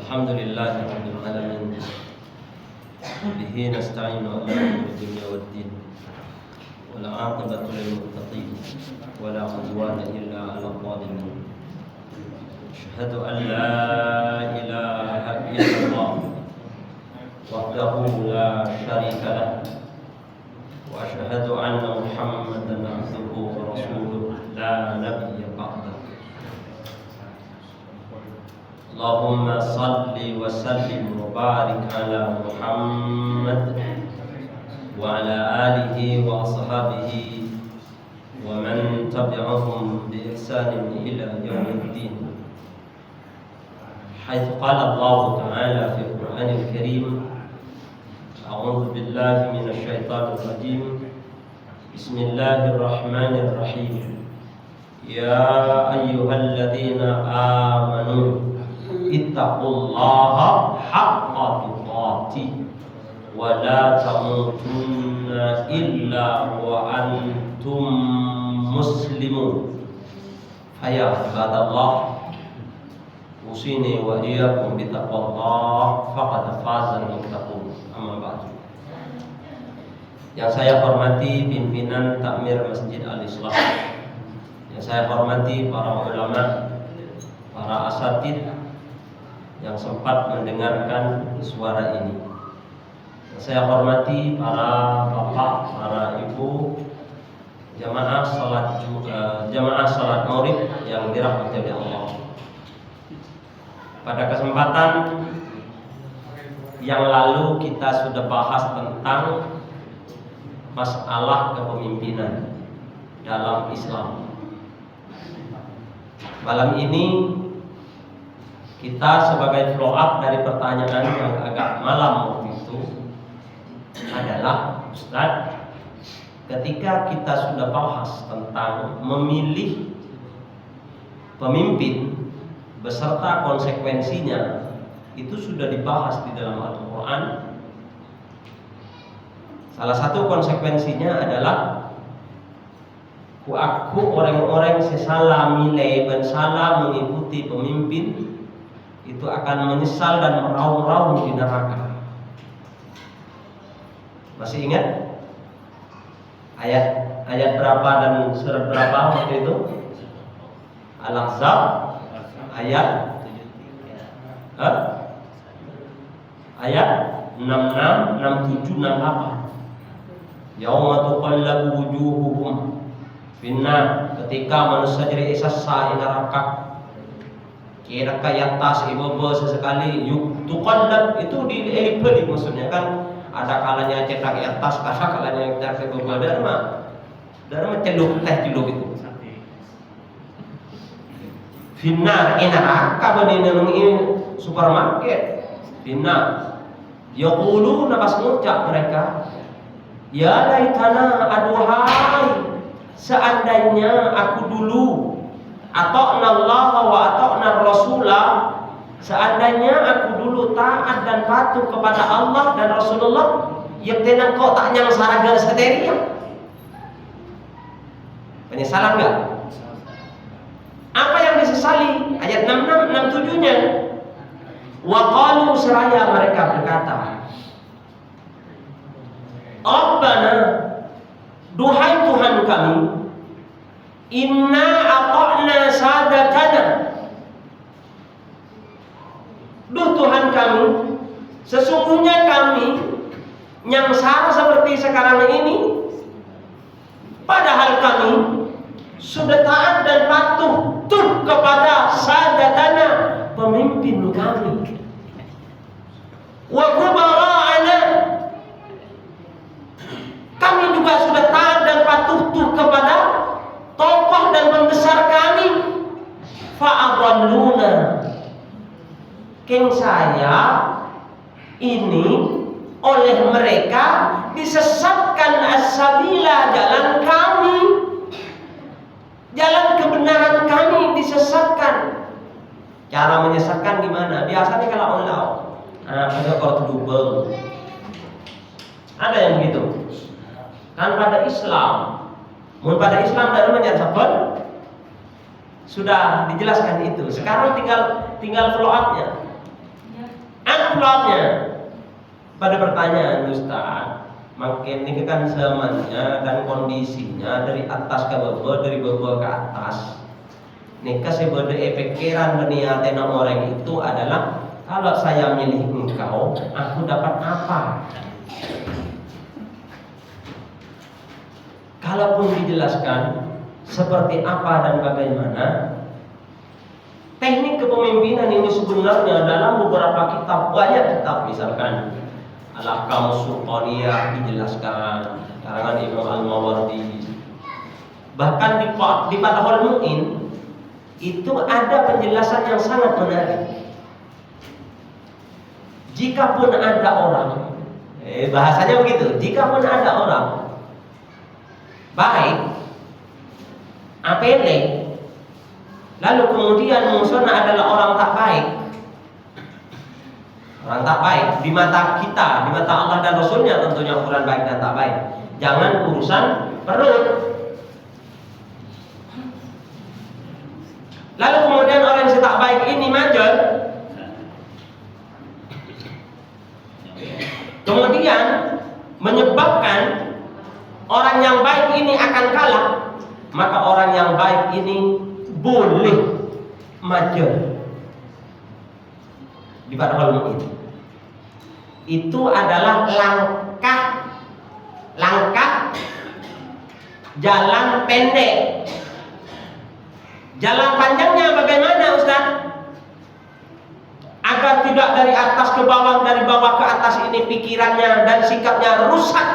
Alhamdulillah rabbil alamin. Bihi nasta'inu ala umuri dunya waddin. Wala 'aqibatu lil muttaqin. Wala 'udwana illa 'alal zalimin. Asyhadu an la ilaha illallah wahdahu la syarika lah. Wa asyhadu anna Muhammadan 'abduhu wa rasuluh la nabiyya ba'dahu. Allahumma salli wa sallim wa barik ala Muhammad wa ala alihi wa ashabihi wa man tabi'ahum bi ihsanin ila yaumiddin. Haitsu qala Allah Ta'ala fi Al-Qur'anil Karim, a'udzu billahi minasy syaithanir rajim. Bismillahirrahmanirrahim. Ya ayyuhalladzina amanu ittaqullaha haqqa tuqatih wa la tamutunna illa wa antum muslimun. Ya ibadallah, usini wa iyyakum bittaqwallah faqad fazal muttaqun. Amma ba'du. Yang saya hormati pimpinan Takmir Masjid Al-Islah, yang saya hormati para ulama, para asatidz yang sempat mendengarkan suara ini. Saya hormati para bapak, para ibu, jamaah salat Maghrib yang dirahmati oleh Allah. Pada kesempatan yang lalu kita sudah bahas tentang masalah kepemimpinan dalam Islam. Malam ini kita sebagai follow up dari pertanyaan yang agak malam waktu itu adalah, Ustaz, ketika kita sudah bahas tentang memilih pemimpin beserta konsekuensinya, itu sudah dibahas di dalam Al-Quran. Salah satu konsekuensinya adalah aku orang-orang sesalah milih dan salah mengikuti pemimpin itu akan menyesal dan meraung-raung di neraka. Masih ingat ayat berapa dan surat berapa waktu itu? Al-Ahzab ayat 66, 67, 68. Yauma tuqallabu wujuhuhum finnar, ketika manusia jadi isassa neraka. Kira kayak tas ibu sesekali yuk tuqallab itu dielip-elip, maksudnya kan ada kalanya cetak ya tas kasak, kalanya cetak ibu dharma celuk teh celuk itu. Finnar neraka benih ini supermarket. Finnar yaquluna, pas ngucap mereka, ya laitana, aduhai seandainya aku dulu, ata'na Allah wa ata'na Rasulah, seandainya aku dulu taat dan patuh kepada Allah dan Rasulullah, yang tenang kok tak nyang saraga seteria. Penyesalan enggak? Apa yang disesali? Ayat 66, 67-nya. Wa qalu, seraya mereka berkata, Rabbana, duhai Tuhan kami, inna ata'na sadatana, duh Tuhan kami, sesungguhnya kami yang salah seperti sekarang ini, padahal kami sudah taat dan patuh tuh kepada sadatana, pemimpin kami, wa kubara'ana, kami juga sudah taat dan patuh tuh kepada tokoh dan pembesar kami. Fa'adalluna, king saya ini oleh mereka disesatkan as-sabila, jalan kami, jalan kebenaran kami disesatkan. Cara menyesatkan gimana? Biasanya kalau Allah, ada kalau dubel, ada yang begitu. Kan pada Islam, pada Islam dari menyatakan Sudah dijelaskan itu. Sekarang tinggal follow up-nya. Follow up-nya pada pertanyaan Ustaz, makin ini kan zamannya dan kondisinya dari atas ke bawah, dari bawah ke atas. Nikah sebagai pikiran dan niatan orang itu adalah kalau saya milih engkau, aku dapat apa? Kalaupun dijelaskan seperti apa dan bagaimana, teknik kepemimpinan ini sebenarnya dalam beberapa kitab, banyak kitab, misalkan Al-Ahkam Sultaniyah dijelaskan, karangan Imam Al-Mawardi. Bahkan di Fathul Mu'in itu ada penjelasan yang sangat menarik. Jikapun ada orang, bahasanya begitu, jikapun ada orang baik, apele, lalu kemudian musuhnya adalah orang tak baik. Orang tak baik di mata kita, di mata Allah dan Rasulnya tentunya ukuran baik dan tak baik. Jangan urusan perut. Lalu kemudian orang yang tak baik ini maju, kemudian menyebabkan orang yang baik ini akan kalah, maka orang yang baik ini boleh maju di Fathul Mu'in. Itu adalah langkah jalan pendek. Jalan panjangnya bagaimana Ustaz? Agar tidak dari atas ke bawah, dari bawah ke atas ini pikirannya dan sikapnya rusak.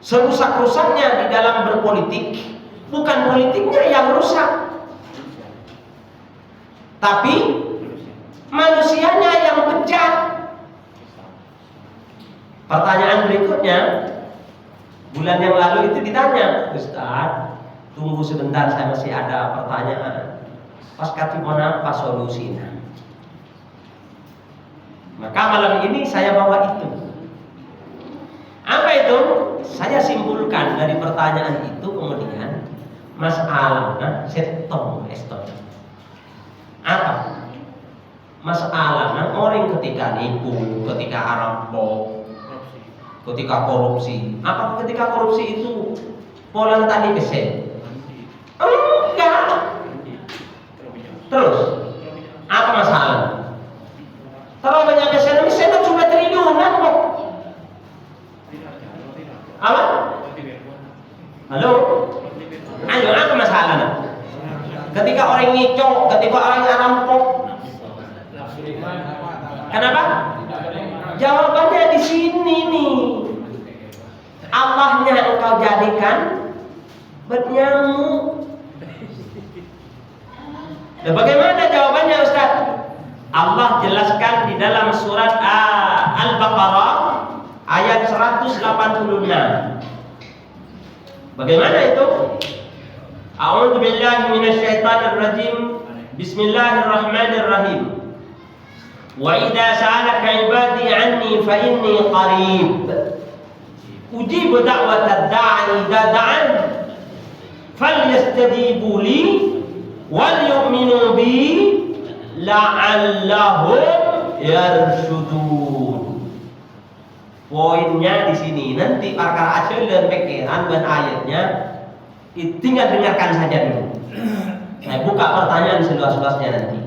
Serusak-rusaknya di dalam berpolitik. Bukan politiknya yang rusak, tapi manusianya yang bejat. Pertanyaan berikutnya, bulan yang lalu itu ditanya, Ustaz, tunggu sebentar, saya masih ada pertanyaan. Pas katimona apa solusinya? Maka malam ini saya bawa itu. Apa itu? Saya simpulkan dari pertanyaan itu, kemudian masalahnya setong eston. Apa? Masalahnya orang ketika nipu, ketika rampok, ketika korupsi. Apa ketika korupsi itu pola tadi pesen? Enggak. Terus apa masalah? Terlalu banyak pesen cuma triliunan kok. Apa? Halo? Ayo, apa masalahnya? Ketika orang ngicok, ketika orang rampok, kenapa? Jawabannya di sini nih. Allahnya engkau jadikan bernyamuk. Dan bagaimana jawabannya Ustaz? Allah jelaskan di dalam surat Al-Baqarah ayat 186. Bagaimana itu? A'udzu billahi minasyaitonir rajim. Bismillahirrahmanirrahim. Wa idza sa'alaka 'ibadi 'anni fa inni qarib. Ujibu da'watad da'i idza da'an. Falyastajibu li wal yu'minu bi la'allahum yarshudun. Poinnya di sini. Nanti perkara asal dan pikiran dan ayatnya tinggal dengarkan saja dulu. Saya buka pertanyaan seluas-luasnya nanti.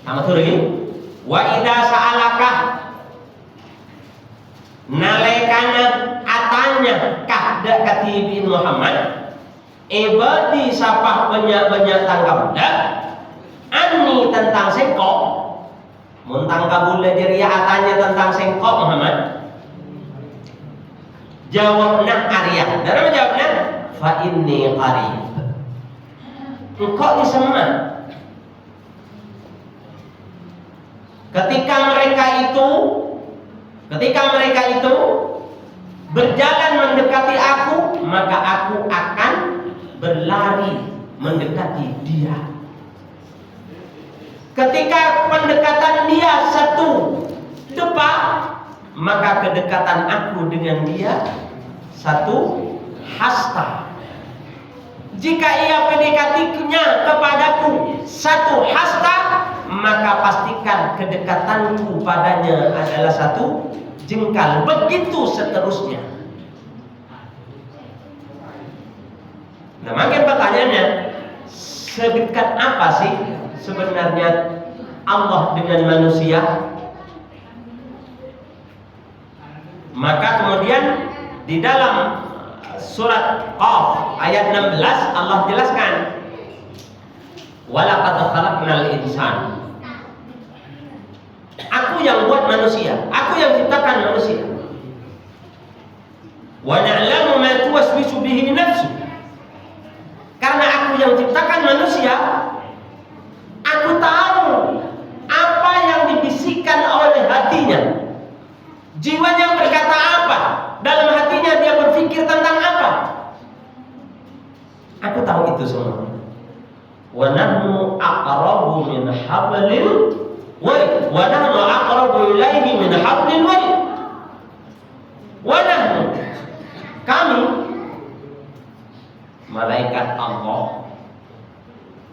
Amatur lagi. Wa idza sa'alaka, nalekana atanya kahda katibin Muhammad ibadi sapah banyak-banyak tangkap dah anni tentang sengkok muntang kabul dari atanya tentang sengkok Muhammad. Jawabna Arya. Dan apa jawabnya? Fa inni qarib. Engkau disema. Ketika mereka itu berjalan mendekati aku, maka aku akan berlari mendekati dia. Ketika pendekatan dia satu depak, maka kedekatan aku dengan dia satu hasta. Jika ia PDKT-nya kepadaku satu hasta, maka pastikan kedekatanku padanya adalah satu jengkal. Begitu seterusnya. Nah, makin pertanyaannya, sedekat apa sih sebenarnya Allah dengan manusia? Maka kemudian di dalam surat Qaf ayat 16 Allah jelaskan, walaqad khalaqnal insan. Aku yang buat manusia, aku yang ciptakan manusia. Wa na'lamu ma tuwaswisu bihi nafsu. Karena aku yang ciptakan manusia, aku tahu apa yang dibisikkan oleh hatinya. Jiwanya berkata apa? Dalam hatinya dia berpikir tentang apa? Aku tahu itu semua. Wa nahnu aqrabu min hablil warid. Wa nahnu aqrabu ilaihi min hablil warid. Wa nahnu, kami malaikat Allah,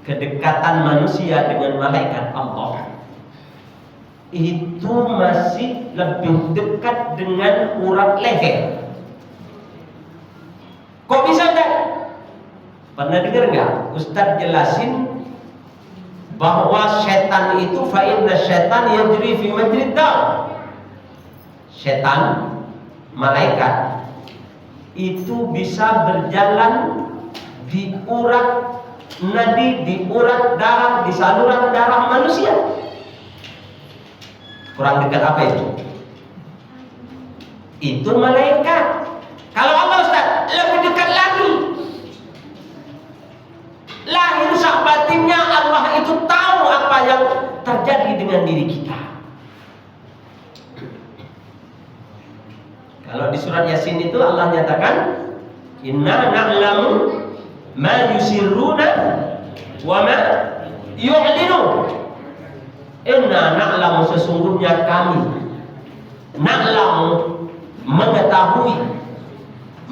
kedekatan manusia dengan malaikat Allah itu masih lebih dekat dengan urat leher. Kok bisa enggak? Pernah dengar enggak Ustadz jelasin bahwa setan itu fa inna syaitan yajri fi majrid dam. Setan, malaikat itu bisa berjalan di urat nadi, di urat darah, di saluran darah manusia. Kurang dekat apa itu? Itu malaikat. Kalau Allah Ustaz lebih dekat lagi. Lahir sak batinnya Allah itu tahu apa yang terjadi dengan diri kita. Kalau di surat Yasin itu Allah nyatakan, inna na'lamu ma yusirruna wa ma yu'linun. Inna na'lamu, sesungguhnya kami, na'lamu mengetahui,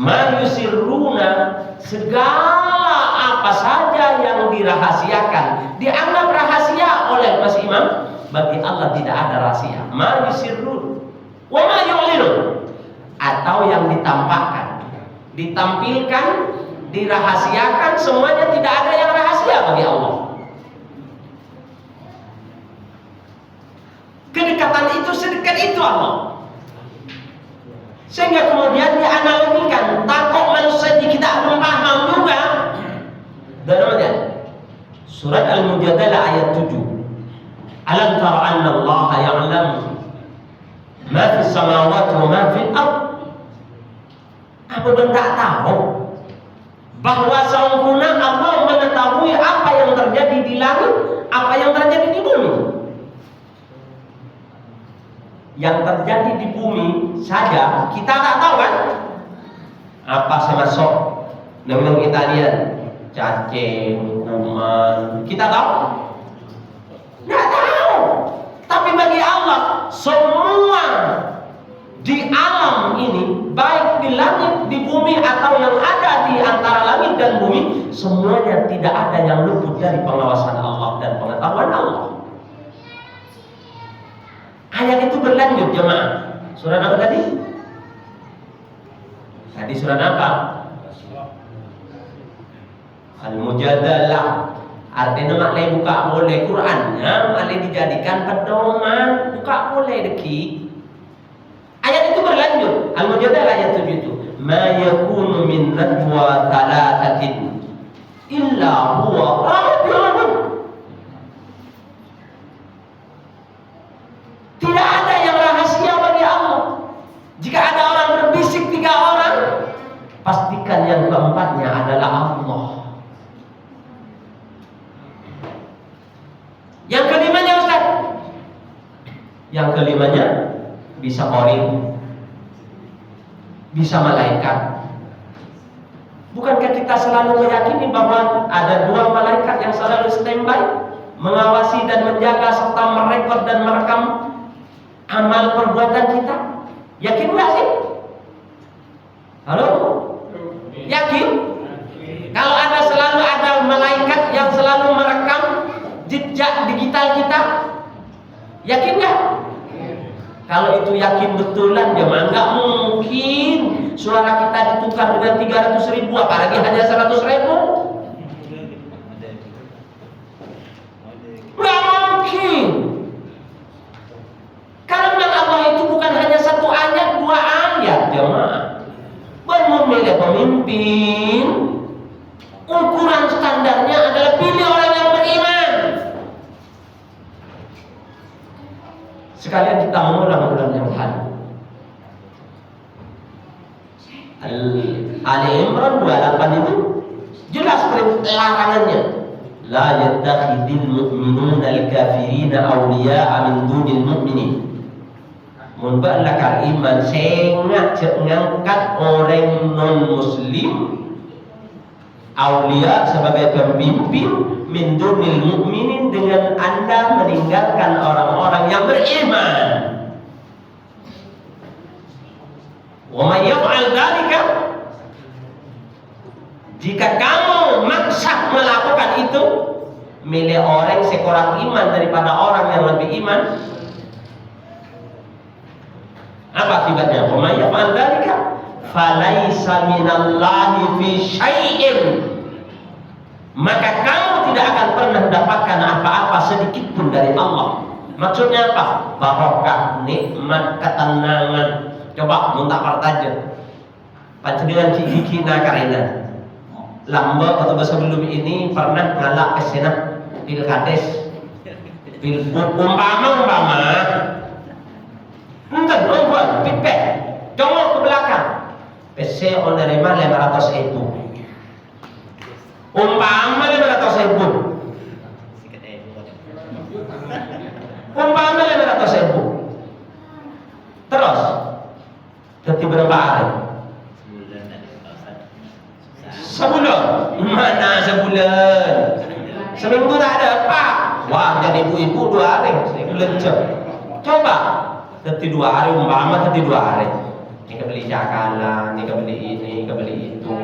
ma yusirruna segala apa saja yang dirahasiakan, dianggap rahasia oleh Mas Imam. Bagi Allah tidak ada rahasia. Ma yusirrun wa ma yu'linun, atau yang ditampakkan, ditampilkan, dirahasiakan, semuanya tidak ada yang rahasia bagi Allah. Kedekatan itu sedekat itu Allah. Sehingga kemudian dianalogikan, takut manusia kita belum paham juga. Dan surat Al-Mujadalah ayat 7. Alam tara anna Allah ya'lamu ma fis samawati wa ma fil ardh. Apa tidak tahu bahwa sempurna Allah mengetahui apa yang terjadi di langit, apa yang terjadi di bumi. Yang terjadi di bumi saja kita tak tahu kan? Apa semasuk dengan kita lihat cacing, kuman, kita tahu? Tidak tahu. Tapi bagi Allah semua di alam ini, baik di langit, di bumi, atau yang ada di antara langit dan bumi, semuanya tidak ada yang luput dari pengawasan Allah dan pengetahuan Allah. Ayat itu berlanjut jemaah. Surat apa tadi? Tadi surat apa? Al-Mujadalah. Artinya maklai buka boleh Qurannya, maklai dijadikan pedoman, buka boleh deki. Ayat itu berlanjut. Al-Mujadalah ayat 7 itu. Ma yakunu min najwa thalathatin illa huwa rabi'uhum. Tidak ada yang rahasia bagi Allah. Jika ada orang berbisik 3 orang, pastikan yang keempatnya adalah Allah. Yang kelimanya Ustaz? Yang kelimanya bisa qarin, bisa malaikat. Bukankah kita selalu meyakini bahwa ada 2 malaikat yang selalu standby, mengawasi dan menjaga serta merekod dan merekam amal perbuatan kita? Yakin nggak sih? Halo? Yakin? Kalau ada selalu Yakin nggak? Kalau itu yakin betulan, jemaah, nggak mungkin suara kita ditukar dengan 300.000, apalagi hanya 100.000. Nggak mungkin. Karena Allah itu bukan hanya satu ayat, dua ayat, jemaah. Memilih pemimpin, ukuran standarnya adalah pilih orang yang beriman. Sekalian kita mengulang-ulang yang tadi. Ali Imran 28 itu jelas larangannya. La yattakhidul mu'minuna al-kafirina awliya'a min dunil mu'minin. Mun ba'lakal iman sengat ngangkat orang non muslim aulia sebagai pemimpin min dunil mu'minin dengan Anda meninggalkan orang-orang yang beriman. Wa may yaf'al dzalika, jika kamu maksa melakukan itu, milih orang sekurang iman daripada orang yang lebih iman, apa akibatnya? Wa may yaf'al dzalika falaisa minallahi fi syai'in, maka kamu tidak akan pernah mendapatkan apa-apa sedikit pun dari Allah. Maksudnya apa? Barokah, nikmat, ketenangan. Coba muntah partaja pancengan kiki-kina karena lamba atau sebelum ini pernah ngalak ke sana pilkades umpama enggak nongol pipet jongok ke belakang PC onerima 500.000 umpama 500.000 terus jadi berapa hari? Sebulan. Mana sebulan? Seminggu tak ada apa? Wah, jadi ibu-ibu 2 hari. Lecek. Coba. Jadi 2 hari umpama jadi 2 hari. Ini beli jakalan, ini beli ini, beli itu.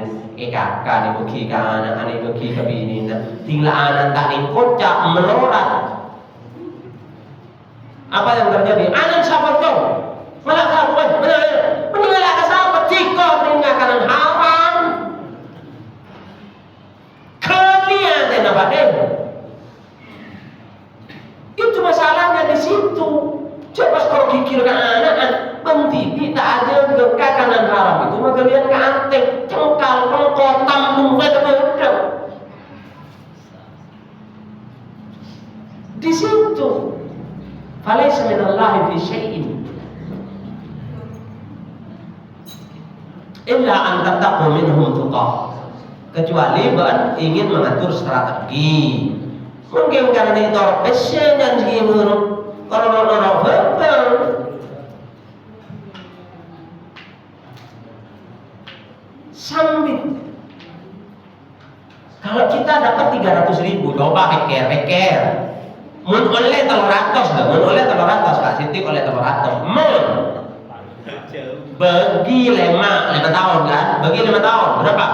Kakak ni bagi ke anak, ni bagi ke bini. Tinggal anak tak ni kocak melorat. Apa yang terjadi? Anak sabar tu. Malah sabar. Meninggalkan sahabat jika meninggalkan haram. Kelihatan apa deh? Itu masalahnya di situ. Coba kalau kikirkan anak, bentibi tak ada kekanan haram itu. Maka lihat ke anteng, cengkal, pengkot, tambung, beda-beda. Di situ. Falaisa minallahi fi syai'in illa an tattaqu minhum tuqah, kecuali ingin mengatur strategi. Mungkin karena itu pesen dan gimana orang-orang verbal sambit. Kalau kita dapat 300.000, coba beker mun oleh 300 dah, mun oleh 300 Kak Siti oleh 300 bagi 5 tahun kan? Bagi 5 tahun berapa?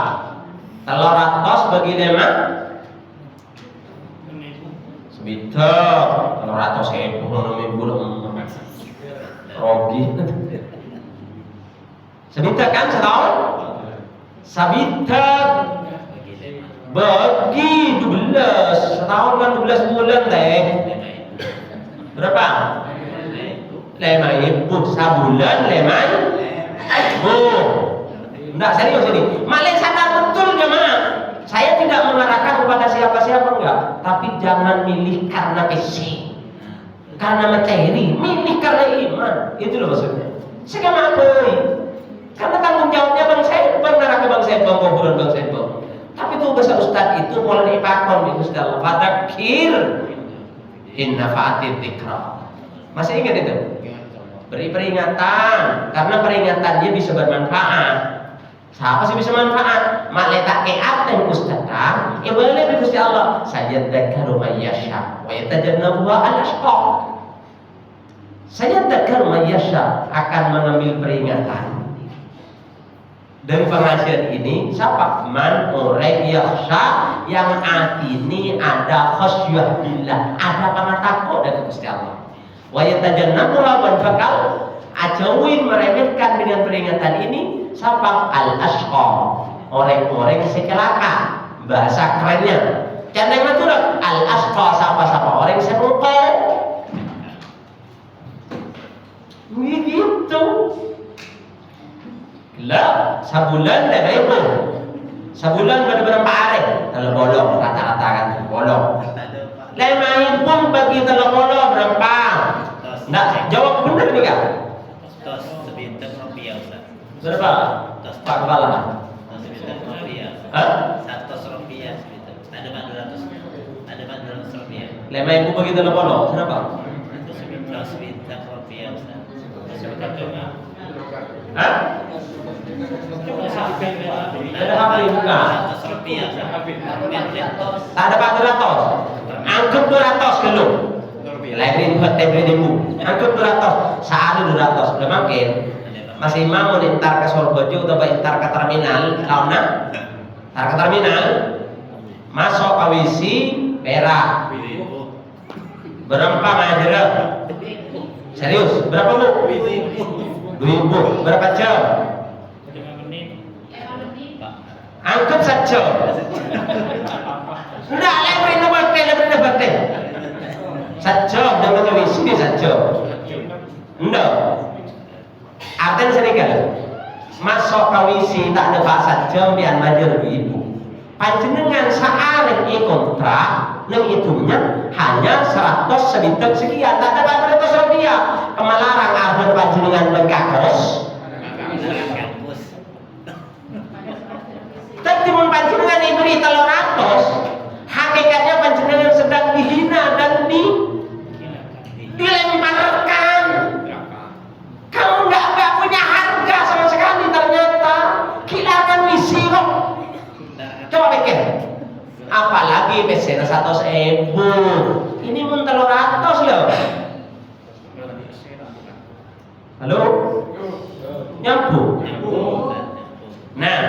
300 bagi 5 sebitar 300.000 minggu rogi sebitar kan setahun? Sebitar bagi 12 setahun kan 12 bulan deh. Berapa? 5.000 sebulan 5.000. Enggak serius ini. Malah sadar betul jemaah. Saya tidak mengarahkan kepada siapa-siapa enggak, tapi jangan milih karena PC, karena materi, milih karena iman. Itu loh maksudnya. Sekarang apa? Karena tanggung jawabnya Bang Said, neraka Bang Said, Bang Kuburan Bang Said. Tapi tugas Ustaz itu mulai dipakon itu sudah fadzakir in nafa'atid dzikra. Masih ingat itu? Beri peringatan, karena peringatannya bisa bermanfaat. Siapa sih bisa manfaat? Mak letak ke atas Ustaz. Boleh di Gusti Allah. Sayadzakkaru may yasha wa yatajannabuha al-ashqa. Sayadzakkaru may yasha akan mengambil peringatan. Dari pengajian ini siapa? Man orang yakhsha yang hati ini ada khasyah billah, ada karena takut dari Gusti Allah. Wa yatajannabuha man bakal ajauin meremehkan dengan peringatan ini siapa? Al-asqa, orang-orang secelaka. Bahasa kerennya candang natural al-asqa, siapa orang semengko begitu lah. Sebulan dah itu sebulan benar-benar pareh kalau bolong, rata-rata kan bolong. Lemah pun bagi kalau bolong berapa? Nggak jawab benar nih kan? Tos sebintang rupiah Ustaz. Berapa? Pak Kepala? Tos sebintang rupiah. Hah? 100 rupiah sebintang. Ada 200 rupiah. Lemah ibu bagi kalau bolong, kenapa? Itu sebintang rupiah Ustaz. Sebintang. Hah? Ada HP bukan? 100 rupiah. Tak ada 400. Anggap 200 dulu. Lain buat tebri ibu. Anggap 200. Sehari 200. Udah makin. Masih mau entar ke Sorbojo atau entar ke terminal, launa? Entar ke terminal. Masuk ke WC perak. Berapa ngajar? Serius? Berapa bu? 2.000. Berapa jam? Anggap 1 jam. Enggak, lebih nebak. 1 jam dengan WC 1 jam. Enggak. Artinya serigala masuk ke WC tak ada bahasa jam biar majer ibu. Panjenengan saarek kontrak nang hitungnya hanya 100 sebintang sekian, tak ada 400 rupiah. Kemalarang arep panjenengan bekakos. Tapi mun panjenengan diberi 300, hakikatnya panjenengan sedang dihina dan dilemparkan. Kamu nggak punya harga sama sekali ternyata. Kilakan misi kok. Coba pikir. Apalagi pesennya 100.000. Ini mun 300 loh. Halo? Nyambung. Nah,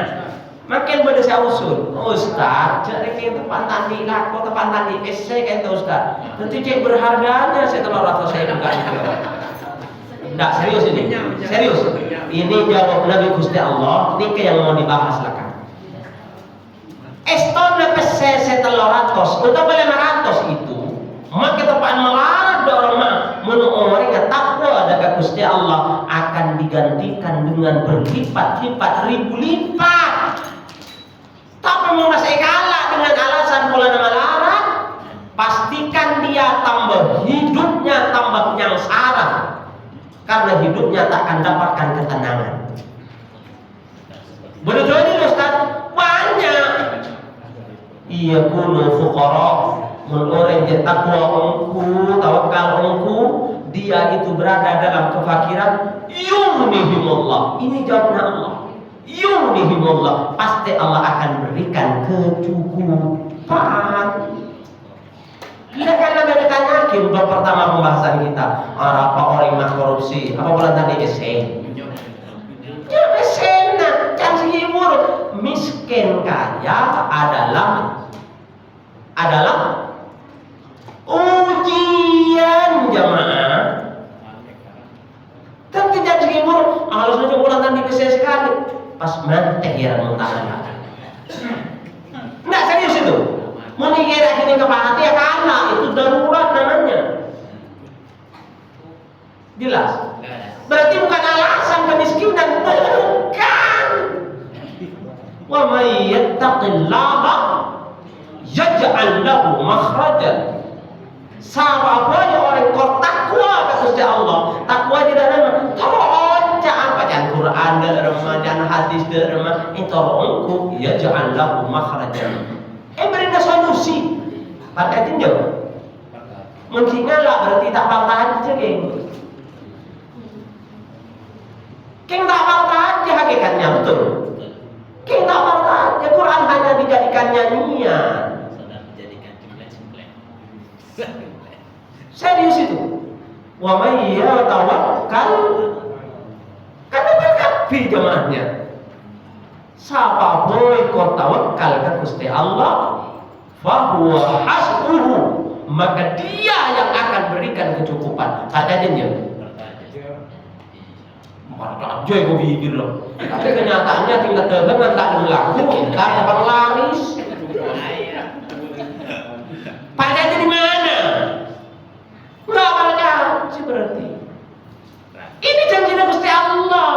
makin pada saya usul, Ustaz, jadi kita tepan tadi laku, tepan tadi esai kan Ustaz. Nanti cek berharganya saya 300.000 bukan itu. Enggak, serius ini. Serius. Ini jawab Nabi Gusti Allah, ini yang mau dibahas lah kan. Estona pese 300, utama 500 itu. Maka tepan melarat orang mah orang yang takwa ada Gusti Allah akan digantikan dengan berlipat-lipat ribu lipat. Tapi mau masih kalah dengan alasan pola nama larat, pastikan dia tambah hidupnya tambah penyengsara. Karena hidupnya tak akan dapatkan ketenangan. Betul ini Ustaz, banyak. Iya kuno fuqara, orang yang takwa engku, tawakal engku, dia itu berada dalam kefakiran. Yughnihimullah. Ini jawabnya Allah. Yughnihimullah. Pasti Allah akan berikan kecukupan. Kita kan ada tanyakin untuk pertama pembahasan kita apa orang yang korupsi, apa bulan tadi esen? Ya esen, jangan sehibur. Miskin kaya adalah ujian jamaah. Tapi jangan sehibur. Kalau saja bulan tadi esen sekali, pas mantek ya mentah. Nggak serius itu. Menikir ini kepahat ya karena itu darurat namanya. Jelas? Berarti bukan alasan kemiskinan, bukan. Wa may yattaqillaha yaj'al lahu makhrajan. Siapa orang kau takwa ke Gusti Allah, takwa di dalam toroja apa jangan Quran dalam jangan hadis dalam itu engku yaj'al lahu makhrajan. Berikan solusi. Pakai tinjau. Mungkin lah berarti tak patah aja geng. Geng tak patah aja hakikatnya betul. Geng tak patah aja. Quran hanya dijadikan nyanyian. Serius itu. Wa may yatawakkal, kata berkapi jemaahnya. Siapa boy kau tawakal ke Gusti Allah, fahuwa hasbuhu, maka dia yang akan berikan kecukupan. Katanya dia. Marta aja kok bibir loh. Tapi kenyataannya tinggal dengan tak laku, tak dapat laris. Padanya di mana? Nggak banyak sih berarti. Ini janjinya Gusti Allah.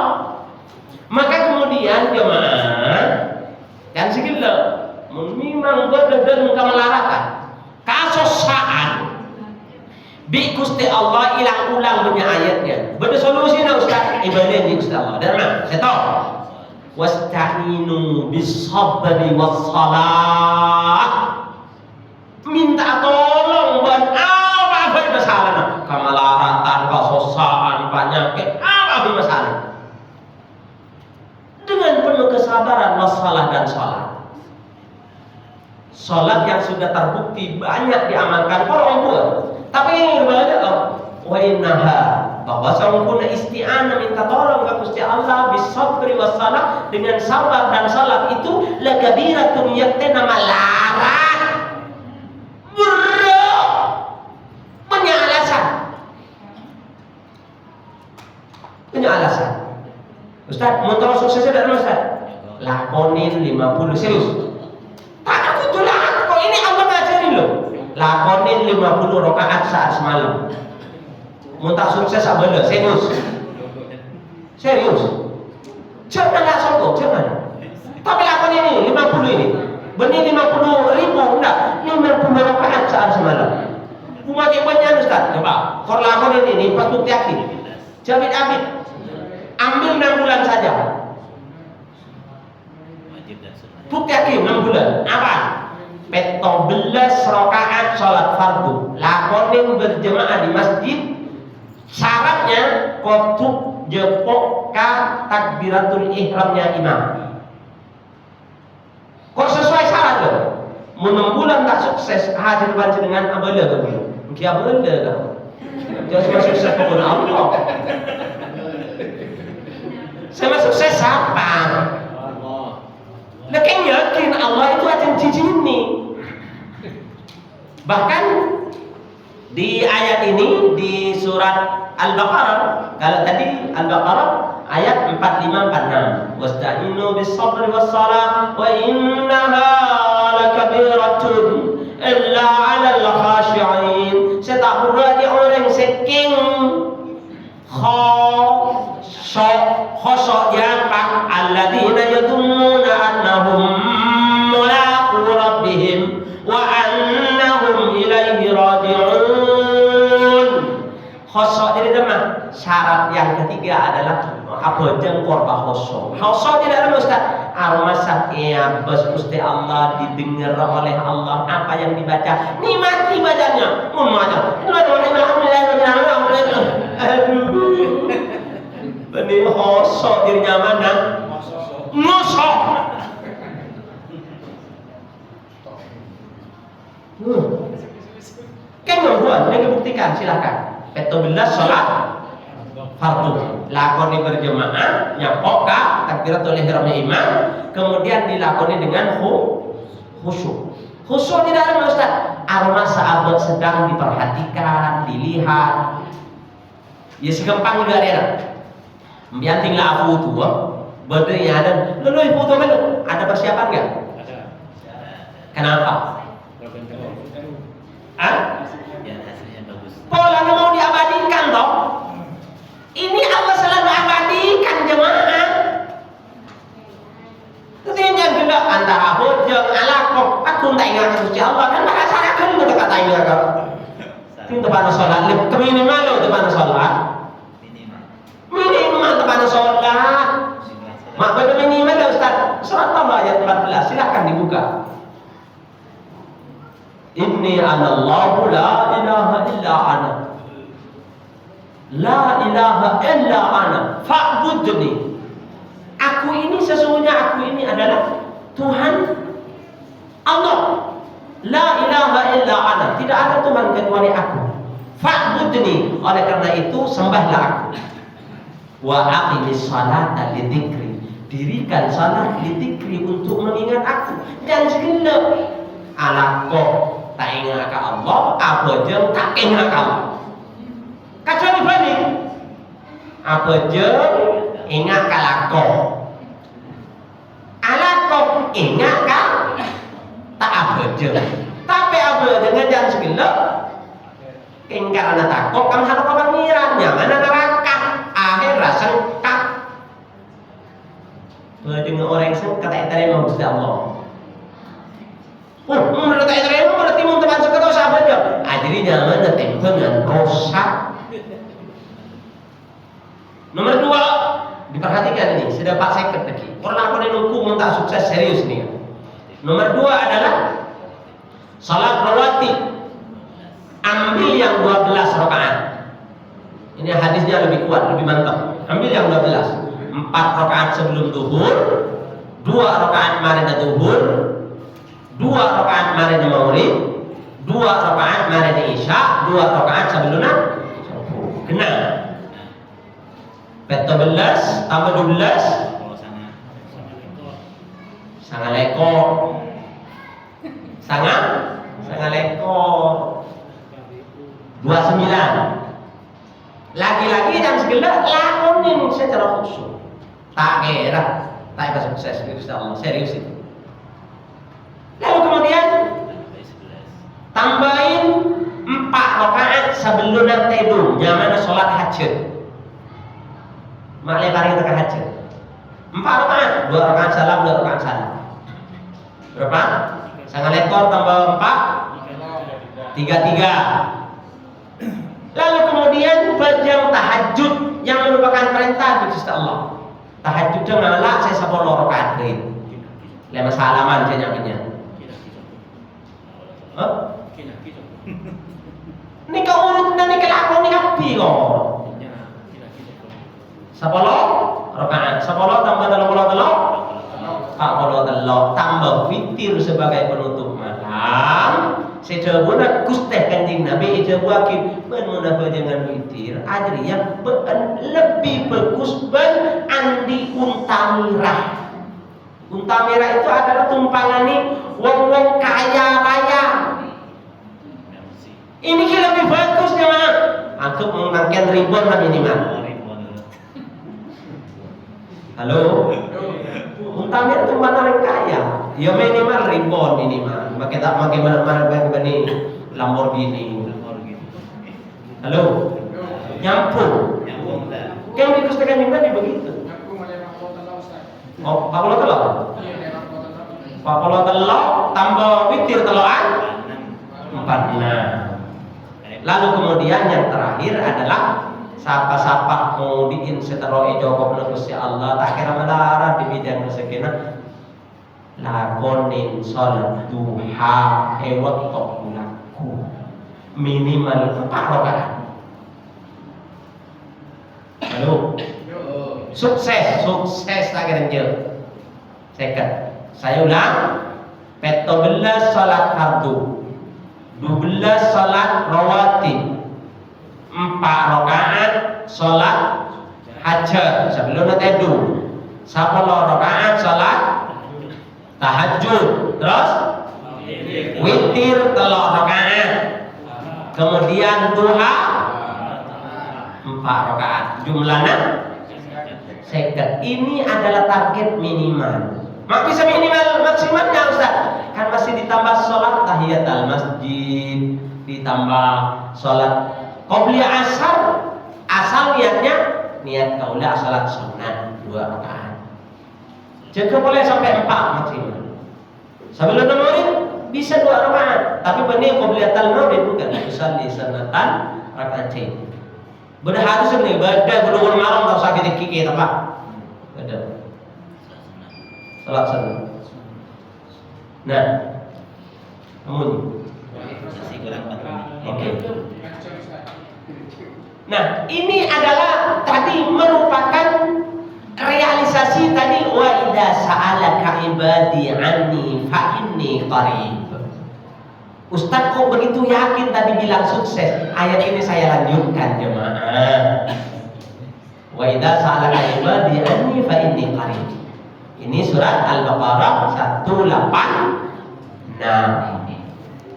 Maka kemudian jemaah kan segila memang benar-benar muka melaratan. Kasosaan bi Gusti Allah ilang-ulang punya ayatnya. Beda solusi na Ustaz ibadah di Gusti Allah. Dan mana? Saya tahu. Wasta'inu bis-sabri was-salah. Minta tolong buat apa masalah? Kemelaratan, kasosaan, penyakit, apa masalah? Dengan penuh kesabaran masalah dan salat. Salat yang sudah terbukti banyak diamalkan orang buat. Tapi yang berbeda wa innaha bahwa sempurna isti'anah minta tolong ke Gusti Allah bisabri wassalah dengan sabar dan salat itu lakabiratun yaktena malarat. Berat. Punya alasan. Punya alasan. Ustaz, mau tahu suksesnya dari mana Ustaz? Lakonin 50 serius. Tak aku tuh lah, kok ini Allah ngajarin loh. Lakonin 50 rakaat saat semalam. Mau tak sukses apa enggak? Serius. Serius. Janganlah sombong, jangan. Tapi lakonin ini 50 ini. Benih 50.000 enggak? 50 rakaat saat semalam. Umat imannya Ustaz, coba. Kor lakonin ini pas bukti yakin. Jamit amin. Ambil 6 bulan saja. Bukti yakin 6 bulan. Apa? 17 rakaat salat fardu. Lakonin berjemaah di masjid. Syaratnya kotuk jepok ka takbiratul ihramnya imam. Kok sesuai syarat loh? Mau 6 bulan tak sukses hasil baca dengan abala ke belum? Mungkin abala kan? Jangan sukses kepada Allah. Sama sukses siapa? Lekin yakin Allah itu akan cijini. Bahkan di ayat ini di surat Al-Baqarah, kalau tadi Al-Baqarah ayat 45-46, wasta'inu bis-sabri was-salah wa innaha lakabiratun illa 'alal khashi'in. Saya tak pernah di orang seking khosok yang alladzina yadunnuna annahum mulaqu rabbihim wa annahum ilaihi raji'un. Khosok jadi demam. Syarat yang ketiga adalah apa jengkor bah khosok. Khosok tidak ada Ustaz. Armasat ya bas Gusti Allah didengar oleh Allah apa yang dibaca. Nikmati bacanya. Aduh. Benih khosok dirinya mana? Ngosok. Kan membuat, ini buktikan silakan. 17 sholat fardu, lakoni berjemaah, nyapok ka takbiratul ihram imam, kemudian dilakoni dengan khusyuk. Khusyuk tidak ada Ustaz. Aroma sahabat sedang diperhatikan, dilihat. Ya segampang juga ada. Bianting lah aku tu, berdiri ada. Lalu ibu tu ada persiapan nggak? Ada. Kenapa? Polanya mau diabadikan toh. Ini Allah selalu abadikan jemaah. Sehingga tidak antara hujung alaqoh. Aku tak ingat Gusti Allah kan bahasa kan udah kata ingat kau. Itu pada sholat. Minimal itu pada sholat. Minimal pada sholat. Mak pada minimal Ustaz. Surat Allah ayat 14 silakan dibuka. Inni anallahu la ilaha illa ana. La ilaha illa ana fa'budni. Aku ini sesungguhnya aku ini adalah Tuhan Allah. La ilaha illa ana. Tidak ada Tuhan kecuali aku. Fa'budni. Oleh karena itu sembahlah aku. Wa aqimis salata lidzikri. Dirikan salat lidzikri untuk mengingat aku. Dan segenap alaqoh tak ingat ke Allah, apa je tak ingat ke Allah. Kecuali balik, apa je ingat ke lakon. Alakon ingat ke tak apa je. Tapi apa dengan jangan segala ingkar anak takut kamu harus kebangiran mana neraka akhir sengkak dengan orang sengkak tak terima Gusti Allah. Menurut tak terima berarti mau teman sengkak atau sahabat je. Jadi jangan tempat dengan rosak. Nomor 2 diperhatikan ini sudah 4 second lagi. Orang aku ini hukum tak sukses serius nih. Nomor 2 adalah salat rawatib. Ambil yang 12 rakaat. Ini hadisnya lebih kuat, lebih mantap. Ambil yang 12. 4 rakaat sebelum zuhur, 2 rakaat marina zuhur, 2 rakaat marina maghrib, 2 rakaat marina isya, 2 rakaat sebelum subuh. Kena. 14 tambah 12 sangat lekor. Sangat lekor. 29. Lagi-lagi dan segala lakonin secara khusyuk. Tak kira, tak sukses Gusti Allah, serius itu. Lalu kemudian tambahin 4 rakaat sebelum tidur, zaman sholat hajat. Mak lebarin ke hajat. 4 rakaat, 2 rakaat salam, 2 rakaat salam. Berapa? Sangat lekor tambah 4, 33. Lalu kemudian berjam tahajud yang merupakan perintah dari Gusti Allah. Tahajud ngalah saya 10 rakaat ke. Lema salaman saya nyamanya. Ini kau urut dan ini kelakon ini kapi kok. 10 rakaat. 10 tambah 40 tambah witir sebagai penutup malam. Saya buat kusteh kanjeng Nabi itu wakil menunabah dengan witir adri yang lebih bagus andi unta merah. Unta merah itu adalah tumpangan nih wong-wong kaya raya. Ini lebih bagus ya. Aku mengangkat ribbon lah minimal. Halo. Unta merah tumpangan orang kaya. Ya minimal ribbon minimal. Makai tak makai mana bani Lamborghini. Halo. Nyampur. Kan dikustakan juga di begitu. Oh, Pak telur. Pak telur tambah witir teloran 46. Lalu kemudian yang terakhir adalah sapa-sapa mudiin seteroi jawab Gusti Allah tak kira melarang di bidang rezekinya. Lakonin sholat duha ewat tokulaku minimal 4 rakaat. Halo. Sukses tak kira second. Saya ulang. 14 sholat fardu, 12 sholat rawatib, 4 rakaat sholat hajat sebelum tidur, 10 rakaat sholat tahajud, terus witir 3 rakaat, kemudian duha 4 rakaat, jumlahnya second. Ini adalah target minimal. Mak bisa minimal maksimalnya Ustaz. Kan masih ditambah sholat tahiyatul masjid, ditambah sholat qobliyah asar. Asal niat kaulah salat sunat 2 rakaat. Jika boleh sampai 4 maksimal. Sebelum maghrib bisa 2 rakaat, tapi benih qobliyatul maghrib bukan usalli sanatan rakaatain. Benar harus sebenarnya beda gulung malam tak sakit kiki apa? Beda. Salat sunat. Nah, namun oke. Nah, ini adalah tadi merupakan realisasi tadi wa idza sa'alaka ibadi anni fa inni qarib. Ustaz kok begitu yakin tadi bilang sukses? Ayat ini saya lanjutkan jemaah. Wa idza sa'alaka ibadi anni fa inni qarib. Ini surat Al-Baqarah 186.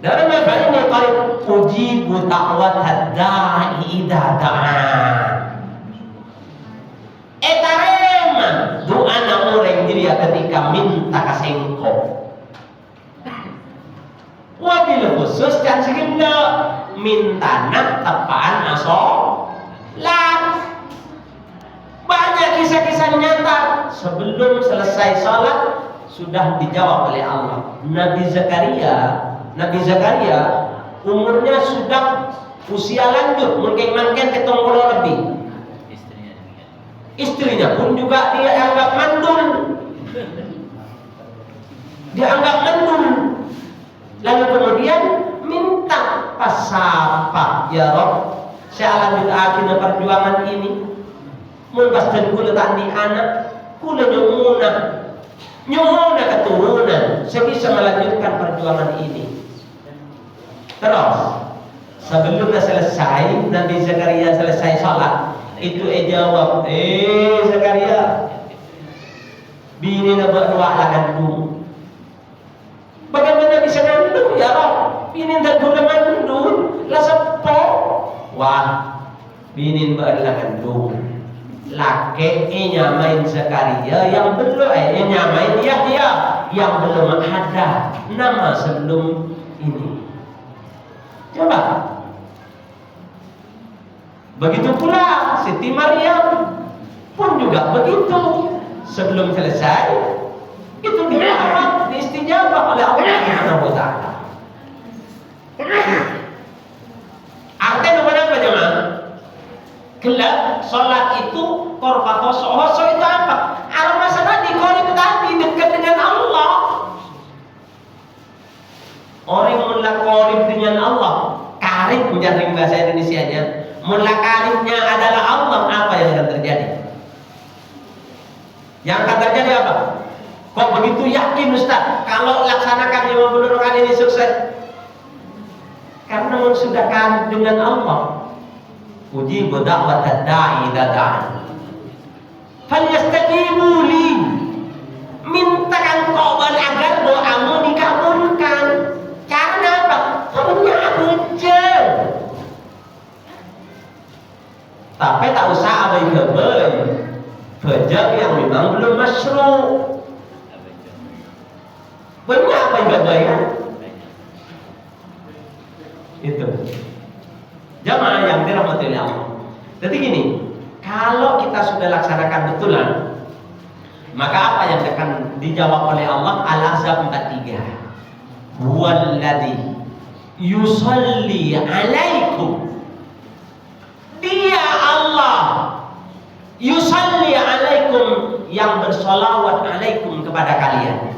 Dalam ayat ini qarib ujibu da'watad da'i idza da'an. Etarema doa na orang dia ketika minta kasengko. Wabil khusus kan segenda minta nak tepaan asolat. Banyak kisah-kisah nyata sebelum selesai salat sudah dijawab oleh Allah. Nabi Zakaria umurnya sudah usia lanjut, mungkin ketong lebih. Istrinya pun juga dia anggap mandul. Lalu kemudian minta pasapa, ya Rob, saya lanjut akhir perjuangan ini. Mun pas dan kula tani anak, kula nyumuna keturunan, saya bisa melanjutkan perjuangan ini. Terus sebelumnya selesai, Nabi Zakaria selesai salat, itu jawab, Zakaria, bini na berdoa gandum. Bagaimana bisa gandum ya Rob? Bini tak guna gandum, lah sepo. Wah, bini berdoa gandum. Laki nyamain Zakaria yang belum nyamain Yahya yang belum ada nama sebelum ini. Coba. Begitu pula Siti Maryam pun juga begitu. Sebelum selesai itu dijawab, diistijabah oleh Allah Subhanahu wa taala. Artinya apa jemaah? Kelak salat itu korban hoso itu apa? Al masalah di korban tadi dekat dengan Allah. Orang mula korban dengan Allah, karib menjadi bahasa Indonesianya. Mula karibnya adalah Allah, apa yang akan terjadi? Yang akan terjadi apa? Kok begitu yakin Ustaz? Kalau laksanakan 50 rakaat ini sukses? Karena sudah karib dengan Allah. Ujibu da'watad da'i idza da'an. Falyastajibu li. Mintakan korban agar doamu dikabulkan. Karena apa? Punya bejel. Tapi tak usah abai-abai. Bejel yang memang belum masyru'. Banyak abai-abai kan? Itu. Jamaah yang dirahmati Allah. Jadi gini, kalau kita sudah laksanakan betulan, maka apa yang akan dijawab oleh Allah? Al-Ahzab 43. Huwallazi yusalli alaikum. Dia Allah yusalli alaikum, yang bersolawat alaikum kepada kalian.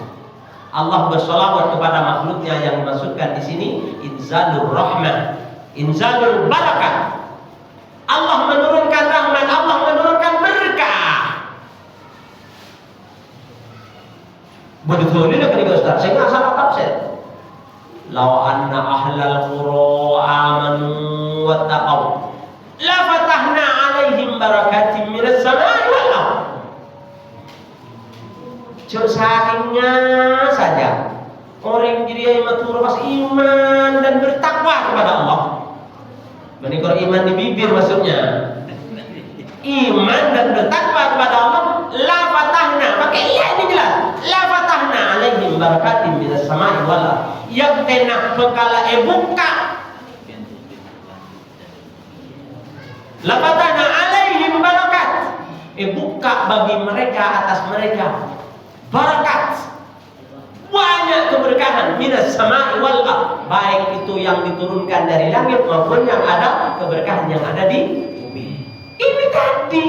Allah bersolawat kepada makhluknya yang dimaksudkan di sini inzalur rahmah, inzalul barakah. Allah menurunkan rahmat, Allah menurunkan berkah. Betul ini ketika Ustaz, saya nggak salah tafsir. Law anna ahlal qura amanu wattaqaw la fatahna alaihim barakatim minas samai wal ardh. Sakingnya saja orang jadi matur pas iman dan bertakwa kepada Allah. Ini kalau iman di bibir maksudnya. Iman dan bertakwa kepada Allah, la fatahna, pakai iya ini jelas. La fatahna alaihim barakatim minas samai wal ardh. Yang tenak bekala buka. La fatahna alaihim barakat. Buka bagi mereka, atas mereka barakat, banyak keberkahan minas sama'i wal ardh, baik itu yang diturunkan dari langit maupun yang ada keberkahan yang ada di bumi. Ini tadi.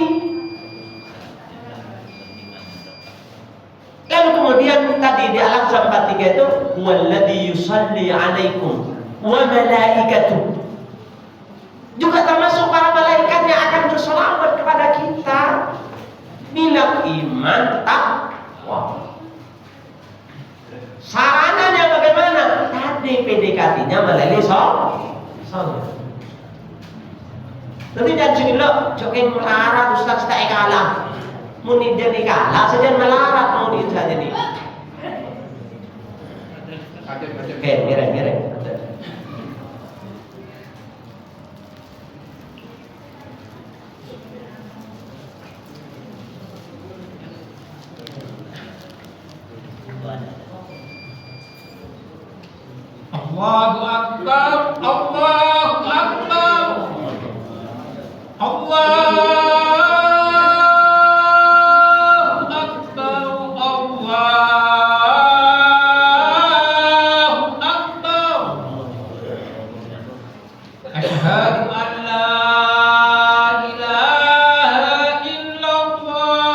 Lalu kemudian tadi di Al-Ahzab 43 itu walladzi yusalli 'alaikum wa malaikatuh. Juga termasuk para malaikat yang akan berselawat kepada kita bila iman takwa. Sarananya bagaimana? Tadi PDKT-nya melalui salat. Tapi jangan segala jokin melarat Ustaz tak kalah. Muni jadi kalah saja melarat mau dia saja nih. Oke, mirip. Akbar, Allahu Akbar, Allahu Akbar, Allahu Akbar. Asyhadu an la ilaha illallah.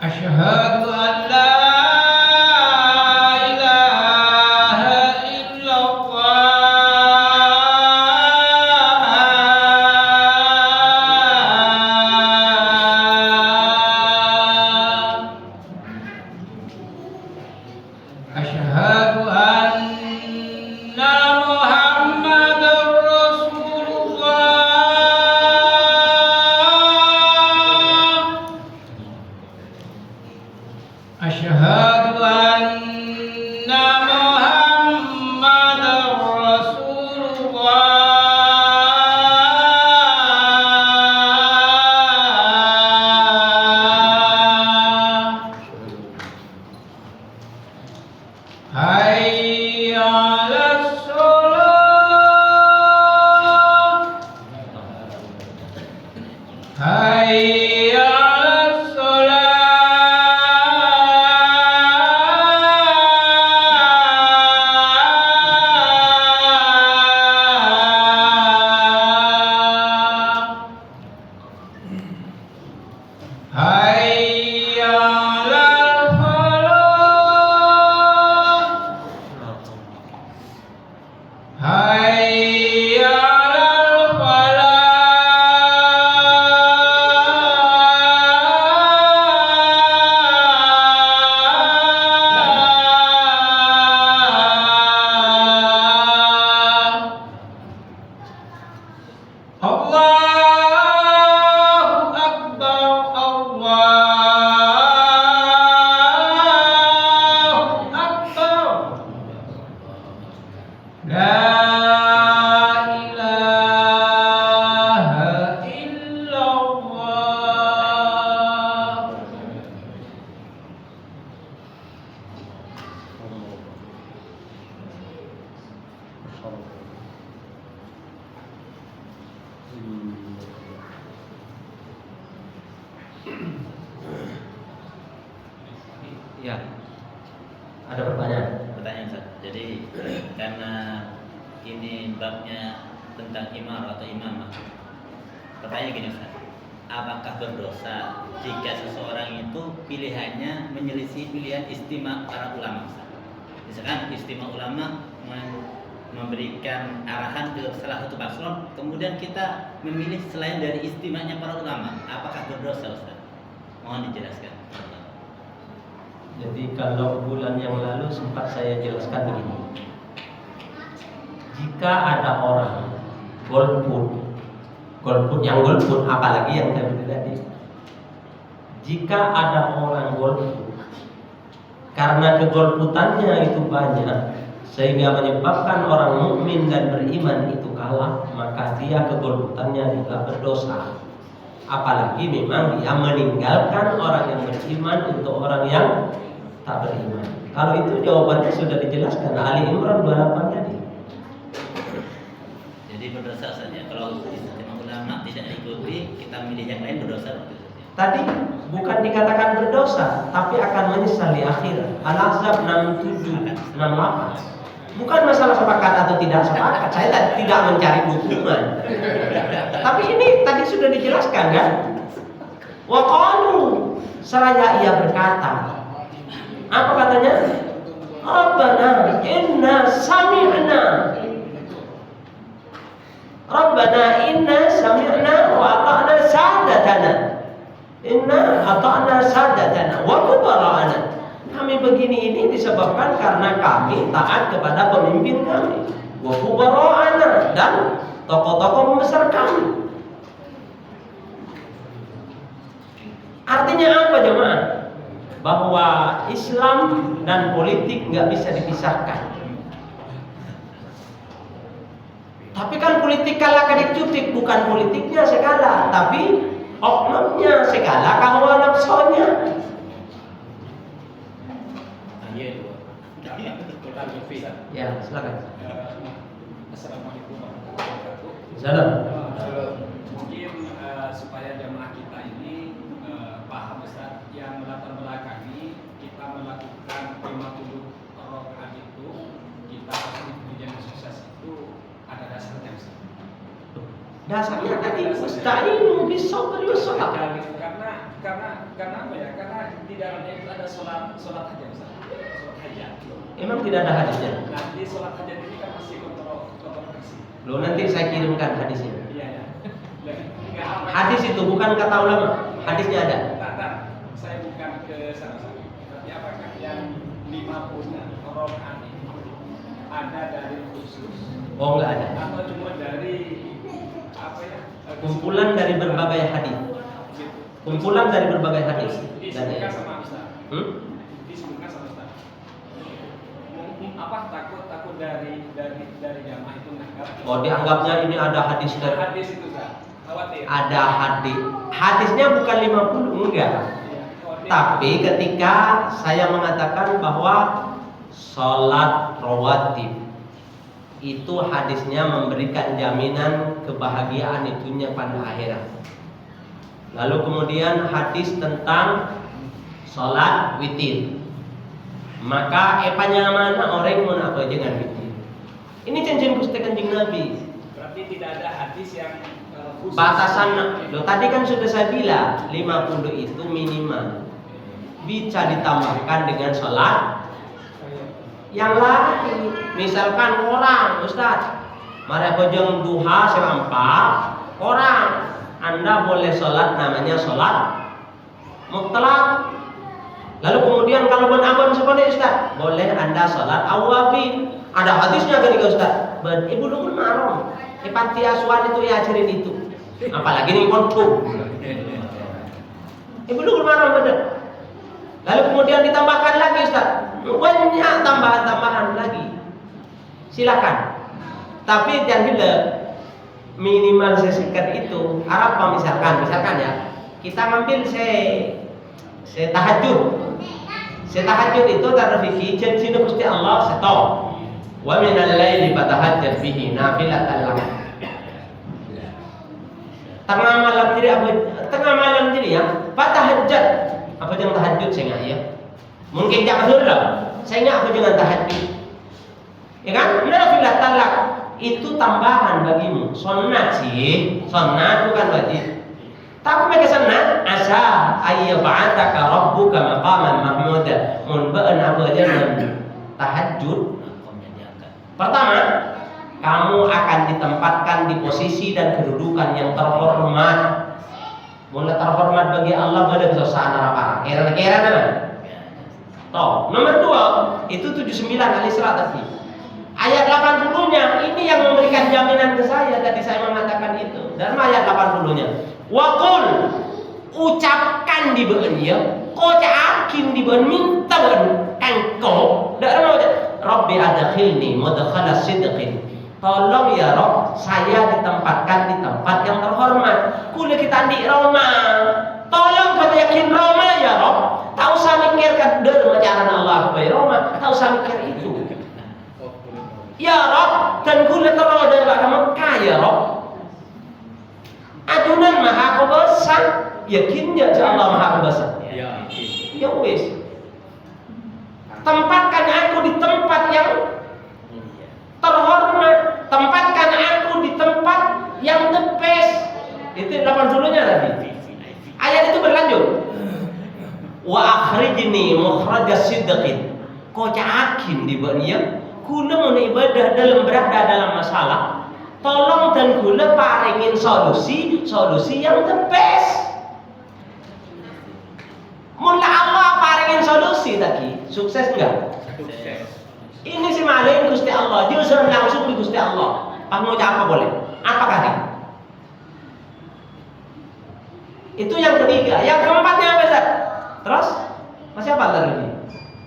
Asyhadu an la Asyhadu anna Muhammadar Rasulullah. Asyhadu anna Muhammadar Rasulullah. Hayya 'alas shalah. Hayya 'alas shalah. Hayya 'alal falah. Hayya 'alal falah. Allahu Akbar, Allahu Akbar. La ilaha illallah. Ya, ada pertanyaan. Pertanyaan Ustaz. Jadi karena ini babnya tentang imam atau imamah. Pertanyaan gini Ustaz. Apakah berdosa jika seseorang itu pilihannya menyelisih pilihan istimewa para ulama Ustaz? Misalkan istimewa ulama memberikan arahan ke salah satu paslon, kemudian kita memilih selain dari istimewanya para ulama, apakah berdosa Ustaz? Mohon dijelaskan. Jadi kalau bulan yang lalu sempat saya jelaskan begini. Jika ada orang golput yang golput, apalagi yang tadi. Jika ada orang golput karena kegolputannya itu banyak sehingga menyebabkan orang mukmin dan beriman itu kalah, maka dia kegolputannya juga berdosa. Apalagi memang dia meninggalkan orang yang beriman untuk orang yang tak beriman. Kalau itu jawabannya sudah dijelaskan Ali Imran 28 tadi. Jadi berdosa saja. Kalau istimewa ulama tidak diikuti, kita milih yang lain berdosa. Tadi bukan dikatakan berdosa, tapi akan menyesal di akhirat. Al-Ahzab 67, 68. Bukan masalah sepakat atau tidak sepakat. Saya tidak mencari dukungan. Tapi ini tadi sudah dijelaskan kan? Wa qalu, seraya ia berkata, apa katanya? Rabbana inna sami'na. Rabbana inna sami'na wa ata'na sadatana. Inna ata'na sadatana wa kubara'ana. Kami begini ini disebabkan karena kami taat kepada pemimpin kami. Wa kubara'ana, dan tokoh-tokoh membesar kami. Artinya apa jemaah? Bahwa Islam dan politik nggak bisa dipisahkan. Tapi kan politik kalah kadip-cutik, bukan politiknya segala, tapi oknumnya segala, hawa nafsunya. Iya dua. Ya, silakan. Assalamualaikum warahmatullahi wabarakatuh. Salam. Mungkin supaya jamaah kita ini paham Ustaz, yang melatar belakangi kita melakukan 50 rakaat itu, kita pasti pujian sukses itu ada dasarnya Ustaz. Dasarnya tadi Usta'inu bis-sabri was-salah. Karena apa ya? Karena di dalamnya itu ada sholat hajat Ustaz. Sholat hajat. Emang tidak ada hadisnya? Nah, di sholat hajat ini kan masih kontroversi. Loh, nanti saya kirimkan hadisnya. Iya ya. Hadis itu bukan kata ulama, hadisnya ada. Tak, saya bukan ke sana-sana. Tapi apakah yang 50 rakaat itu ada dari khusus? Oh, enggak ada. Atau cuma dari apa ya? Kumpulan dari berbagai hadis. Kumpulan dari berbagai hadis. Disebutkan sama Ustaz. Disebutkan sama Ustaz. Apa takut dari jamaah itu menganggap? Oh, dianggapnya ini ada hadis dari Hadis itu Ustaz. Khawatir. ada hadis. Hadisnya bukan 50, enggak. Tapi ketika saya mengatakan bahwa sholat rawatib itu hadisnya memberikan jaminan kebahagiaan itunya pada akhirat. Lalu kemudian hadis tentang sholat witir, maka epanya mana orang mau apa dengan witir. Ini cincin Gusti Kanjeng Nabi. Berarti tidak ada hadis yang khusus. Batasan, loh tadi kan sudah saya bilang 50 itu minimal. Bisa ditambahkan dengan sholat yang lain. Misalkan orang, Ustaz, mari bojong duha semampat orang, Anda boleh sholat namanya sholat mutlak. Lalu kemudian kalau abang seperti Ustaz, boleh Anda sholat awabin. Ada hadisnya ketika Ustaz, ibu dulu marah. Di panti asuhan itu ya ajarin itu. Apalagi nih kontu. Ibu dulu marah bener. Lalu kemudian ditambahkan lagi Ustaz, banyak tambahan-tambahan lagi. Silakan. Tapi jangan gila. Minimal sesikat itu. Apa misalkan ya, kita ngambil saya tahajud. Saya tahajud itu tarfiki janji Gusti Allah setop. Wa minal laili fatahajjat bihi nafilatan lak. Tengah malam jadi ya, fatahajjat. Apa jangan tahajud saya nggak ya? Mungkin jangan lah. Saya nggak apa jangan tahajud. Ya kan? Nafilatan lak itu tambahan bagimu. Sunnah sih, sunnah bukan wajib. Tapi mereka senang asa ayyab'ataka rabbuka maqaman mahmuda. Mun ba'an apa jangan tahajud. Pertama, kamu akan ditempatkan di posisi dan kedudukan yang terhormat. Mulai terhormat bagi Allah pada kesusahan para kira-kira kan? Toh, nomor 2 itu 79 Al-Isra tadi. Ayat 80-nya ini yang memberikan jaminan ke saya. Tadi saya mengatakan itu. Dan ayat 80-nya. Waqul, ucapkan di beunnya, kocakin di beun, minta beun engkau. Dak mau Rabbi adkhilni mudkhala sidqin. Tolong ya Rob, saya ditempatkan di tempat yang terhormat. Kula kita di Roma. Tolong kau yakin Roma ya Rob. Tak usah mikir kan macam Allah ke Roma. Tak usah mikir itu. Ya Rob, dan kula terlalu dari Mekah ya Rob. Adunan maha kuasa, yakinnya Allah maha kuasa. Ya wis. Tempatkan aku di tempat yang terhormat. Tempatkan aku di tempat yang the best. Itu 80-nya tadi. Ayat itu berlanjut. Wa akhrijni mukhraja sidqin. Kocakin di baniya. Kula mun ibadah dalam berada dalam masalah. Tolong dan gula paringin solusi yang the best. Mula Allah paringin solusi tadi, sukses enggak? Sukses. Ini si malain Gusti Allah, justru langsung di Gusti Allah. Pak mau apa boleh? Apakah ini? Itu yang ketiga. Yang keempatnya apa Ustaz? Terus masih apa lagi?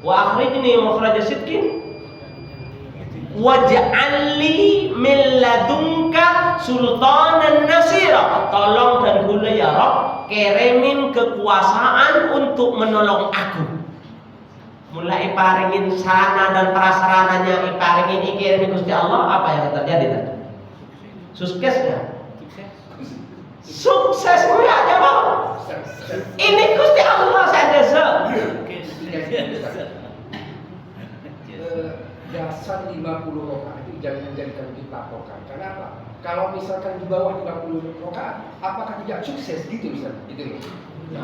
Wa akhrijni mukhraja sidqin waj'alli min ladunka sultanan nasira. Tolong dan gula ya Rabb, kirimin kekuasaan untuk menolong aku. mulai paringin sarana dan prasarananya iparingin ikirin Gusti Allah, apa yang terjadi tadi? Sukses nggak? Sukses enggak jawab. Ini Gusti Allah saja. Dasar 50 rakaat itu jangan jadikan kita patokan. Karena apa? Kalau misalkan di bawah 50 rakaat, apakah tidak sukses gitu Ustaz? Itu.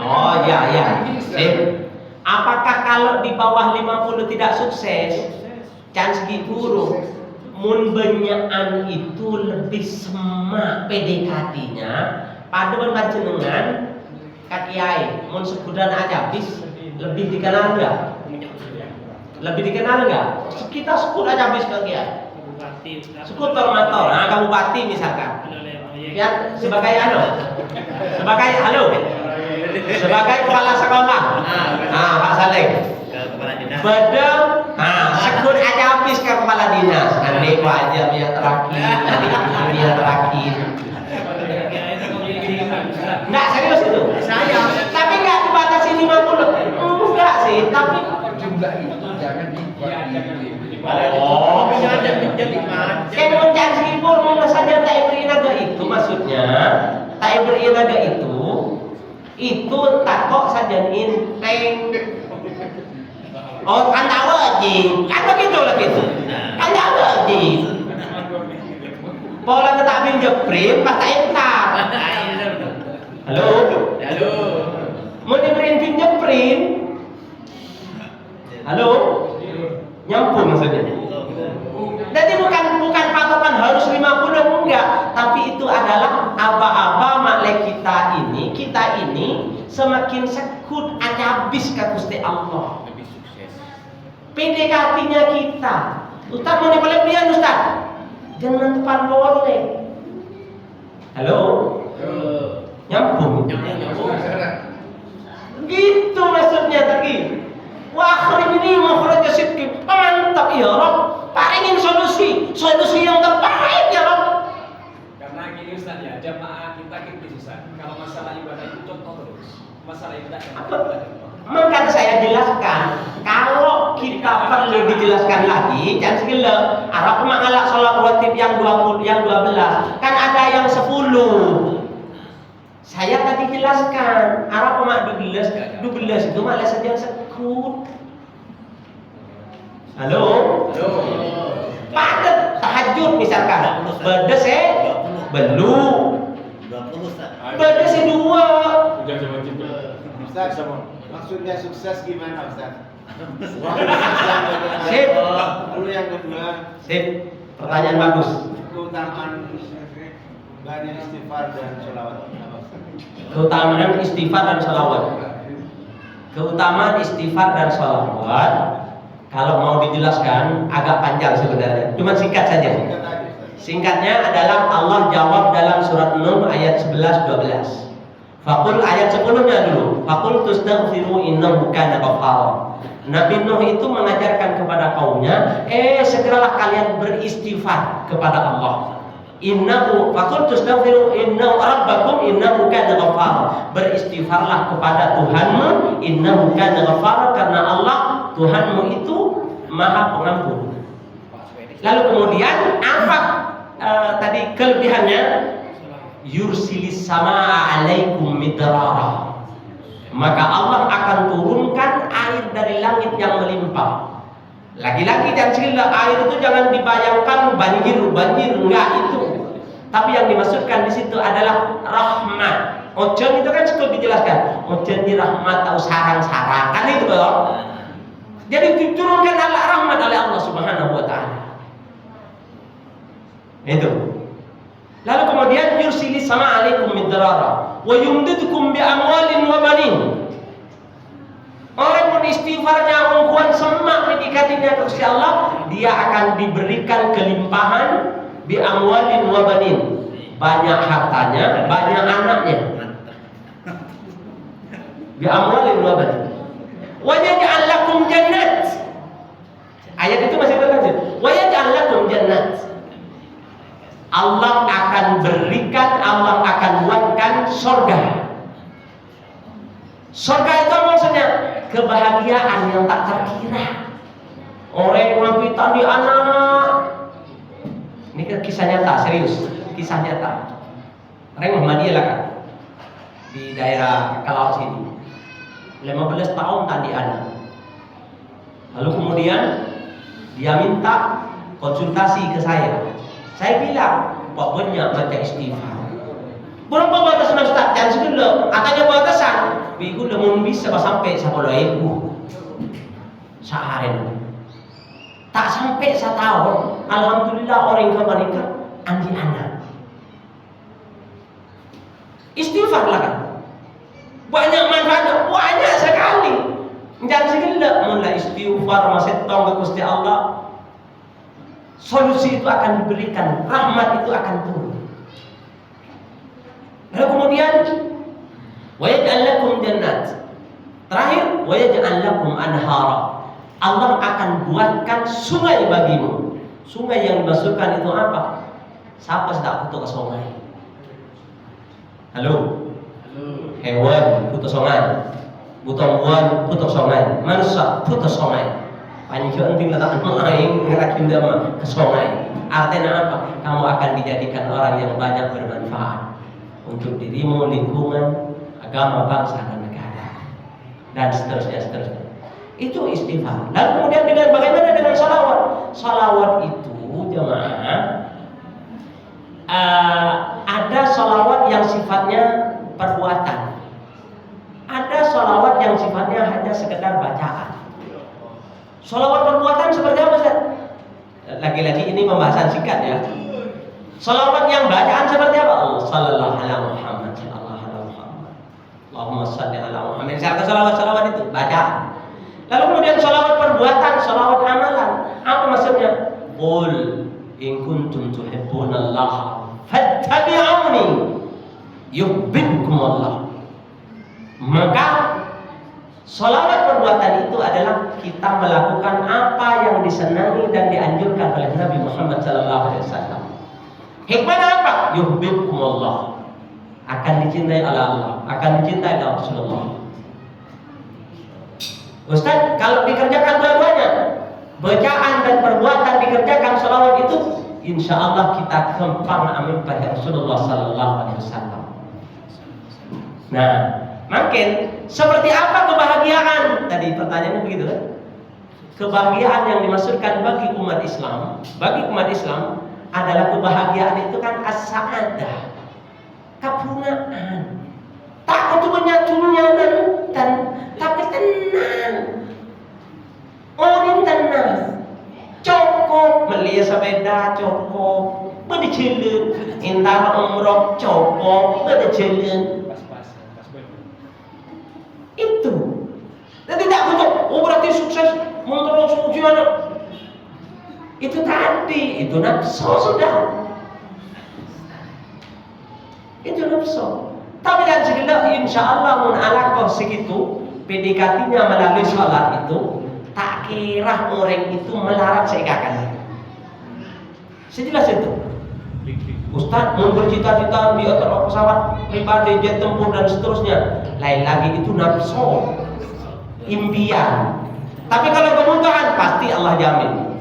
Oh ya. Apakah kalau di bawah 50 tidak sukses? Can segi buruk. Mun benyaan itu lebih semak PDKT-nya pada panjenengan kakiai. Mun sebudan aja bis lebih dikenal enggak? Lebih dikenal enggak? Kita sebut aja bis kakiai. Sebut formator, nah kamu bupati misalkan. Ya sebagai sebagai kepala sekolah. Nah, Pak Saleh. Bedeng, sebut aja habis ke kepala dinas. Nanti Pak aja biar terakhir, nanti biar terakhir. Enggak serius itu. Saya. Tapi enggak dibatasi 50. Enggak sih, tapi jumlah itu jangan oh, kayak mau cari sibur, mau saja tak berinaga itu maksudnya. Tak berinaga itu tak kok saja inteng. Oh kan tak wajib, kan begitu lah gitu. Kan tak wajib. Pola tetap jeprim, pas tak entar. Halo. Mau diberiin fingerprint? Halo. Nyambung maksudnya. Jadi bukan patokan harus 50 enggak, tapi itu adalah aba-aba maklek kita ini semakin sekut aja habis ke Gusti Allah. Lebih sukses. PDKT-nya kita. Ustaz mau dipelebihan Ustaz. Jangan depan boleh. Halo. Nyambung. Gitu maksudnya tadi. Wa akhrim ini makhraja sidqi. Mantap ya Rabb. Paringin solusi yang terbaik ya Rabb. Karena gini Ustaz ya, jamaah kita kritis Ustaz. Kalau masalah ibadah itu contoh terus. Masalah ibadah contoh. Maka saya jelaskan, kalau kita perlu dijelaskan lagi, jangan segala. Arab mengalak sholat rawatib yang 20, yang 12, kan ada yang 10. Saya tadi jelaskan, Arab mak 12 itu malah saja sekut. Halo? Padat tahajud misalkan, bedes belum. 20 Bedes 2. Ustaz, maksudnya sukses gimana Ustaz? Sip. Lalu yang kedua, Sip. Pertanyaan bagus. keutamaan banyak istighfar dan sholawat. Apa, Ustaz? Keutamaan istighfar dan sholawat. Keutamaan istighfar dan sholawat, kalau mau dijelaskan agak panjang sebenarnya. Cuma singkat saja. Singkat aja, Ustaz. Singkatnya adalah Allah jawab dalam surat Nuh ayat 11-12. Fakul ayat 10-nya dulu. Fakul tustaghfiru innahu kana ghaffara. Nabi Nuh itu mengajarkan kepada kaumnya, segeralah kalian beristighfar kepada Allah. Innahu fakul tustaghfiru innahu rabbakum innahu kana ghaffara. Beristighfarlah kepada Tuhanmu, innahu kana ghaffara, karena Allah Tuhanmu itu Maha Pengampun. Lalu kemudian apa tadi kelebihannya? Yursilis samaa alaikum midrara. Maka Allah akan turunkan air dari langit yang melimpah. Lagi-lagi jangan sekali air itu jangan dibayangkan banjir enggak itu. Tapi yang dimaksudkan di situ adalah rahmat. Ojon itu kan sudah dijelaskan. Ojon di rahmat atau sarang-sarang kan itu loh. Jadi diturunkan rahmat oleh Allah Subhanahu wa taala. Itu. Lalu kemudian yursilis sama alaikum midrara wa yumdidkum bi amwalin wa banin. Orang beristighfarnya ungkuan semak predikatnya Gusti Allah, dia akan diberikan kelimpahan bi amwalin wa banin. Banyak hartanya, banyak anaknya. Bi amwalin wa banin. Wa yaj'al lakum jannat. Ayat itu masih berlanjut. Wa yaj'al lakum jannat. Allah akan berikan, Allah akan buatkan surga. Surga itu maksudnya kebahagiaan yang tak terkira. Orang ngampitan di anak. Ini kan kisah nyata, serius, kisah nyata. Orang Muhammadiyah lah kan, di daerah Kalau sini. 15 tahun tadi anak. Lalu kemudian dia minta konsultasi ke saya. Saya bilang, Pak banyak baca istighfar. Berapa batasan Ustaz? Jangan segala. Katanya batasan. Biku lemon bisa sampai 10.000 sehari. Tak sampai setahun, alhamdulillah orang yang menikah andi anak. Istighfar lah kan. Banyak manfaatnya, banyak sekali. Jangan segala mulai istighfar masih tong ke Gusti Allah. Solusi itu akan diberikan, rahmat itu akan turun. Lalu kemudian wa yaj'al lakum jannat. Terakhir, wa yaj'al lakum anhara. Allah akan buatkan sungai bagimu. Sungai yang dimaksudkan itu apa? Siapa sedang butuh ke sungai? Halo? Hewan butuh sungai. Butuh butuh sungai. Manusia butuh sungai. Panjang tinggal tak main ngerakin dama ke sungai. Artinya apa? Kamu akan dijadikan orang yang banyak bermanfaat untuk dirimu, lingkungan, agama, bangsa dan negara, dan seterusnya. Itu istighfar. Dan kemudian dengan bagaimana dengan salawat? Salawat itu jemaah ada salawat yang sifatnya perbuatan. Ada salawat yang sifatnya hanya sekedar bacaan. Salawat perbuatan seperti apa Ustaz? Lagi-lagi ini pembahasan singkat ya. Salawat yang bacaan seperti apa? Allah sallallahu alaihi Muhammad, sallallahu alaihi Muhammad. Allahumma shalli ala Muhammad. Misalkan salawat itu bacaan. Lalu kemudian salawat perbuatan, salawat amalan. Apa maksudnya? Qul in kuntum tuhibbunallaha fattabi'uni yuhibbukumullah. Maka salawat perbuatan itu adalah kita melakukan apa yang disenangi dan dianjurkan oleh Nabi Muhammad SAW. Hikmahnya apa? Yuhibbukumullah. Akan dicintai oleh Allah, akan dicintai oleh Rasulullah. Ustaz, kalau dikerjakan dua-duanya, bacaan dan perbuatan dikerjakan salawat itu, insya Allah kita kempang amin pada Rasulullah Sallallahu Alaihi Wasallam. Nah, makin seperti apa kebahagiaan? Tadi pertanyaannya begitu kan? Kebahagiaan yang dimaksudkan bagi umat Islam adalah kebahagiaan itu kan as-sa'adah, kepunaan. Tak ketuanya dan tapi tenang. Orang tenang. Cukup melihat sepeda cukup. Berjalan. Intara umroh cukup. Berjalan. Itu. Dan tidak butuh. Oh berarti sukses. Menurut ujian. Itu tadi. Itu nafsu sudah. Itu nafsu. Tapi dan segala insya Allah mun alaqah segitu PDKT-nya melalui sholat itu tak kira orang itu melarat seikakan. Sejelas itu. Ustaz mau bercita-cita di atas pesawat pribadi, jet tempur dan seterusnya. Lain lagi itu nafsu, impian. Tapi kalau kemudahan pasti Allah jamin.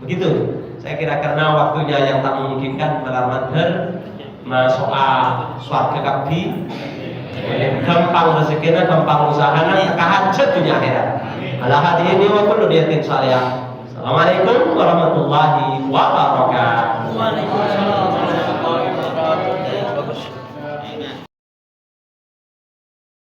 Begitu. Saya kira karena waktunya yang tak memungkinkan malam soal suarga kabdi gampang rezekinya, gampang usahanya, kahajat dunia akhirat. Ala hadirin wa kullu diyatin salih. Assalamualaikum warahmatullahi wabarakatuh.